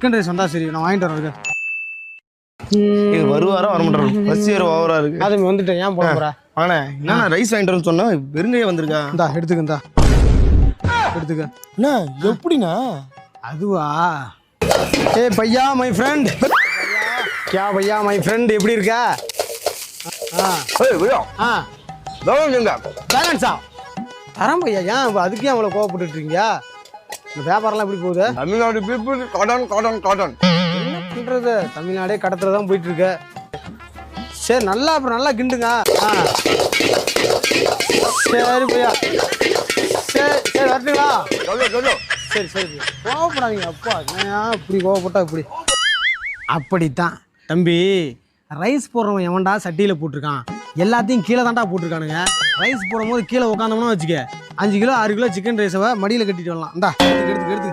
Chicken rice வந்தா சரி, நான் வாங்கிட்டு வரேன். வருவாரா வர மாட்டாரு, பசி வேற ஓவரா இருக்கு. அது வந்துட்டேன், ஏன் போட போற? ஆனா என்ன ரைஸ் வாங்கிட்டு வரேன்னு சொன்னா வெறுங்கையே வந்திருக்கா. இந்தா எடுத்துக்க, எடுத்துக்க. அண்ணா எப்படிண்ணா? அதுவா, ஏ பையா மை ஃப்ரெண்ட், கியா பையா மை ஃப்ரெண்ட், எப்படி இருக்க? பேலன்ஸா தரம் பையா, ஏன் அதுக்கு ஏன் அவ்வளோ கோவப்பட்டு இருக்கீங்க? இந்த வியாபாரம்லாம் எப்படி போகுது? Tamil Nadu people cotton cotton cotton என்ன பண்றது, தமிழ்நாடே கடத்துல தான் போயிட்டு இருக்க. சரி நல்லா, அப்புறம் நல்லா கிண்டுங்க. சரி பையா, சரி சரி வரட்டுங்களா? சரி சரி கோவப்படாதீங்க. அப்பா ஏன் இப்படி கோவப்பட்டா இப்படி? அப்படித்தான் தம்பி, ரைஸ் போடுறவன் எவன்டா சட்டியில் போட்டிருக்கான், எல்லாத்தையும் கீழே தான்டா போட்டிருக்கானுங்க. ரைஸ் போடும்போது கீழே உட்காந்தோம்னா வச்சுக்க, 5 கிலோ 6 கிலோ சிக்கன் ரைஸை மடியில் கட்டிட்டு வரலாம். இந்தா எடுத்து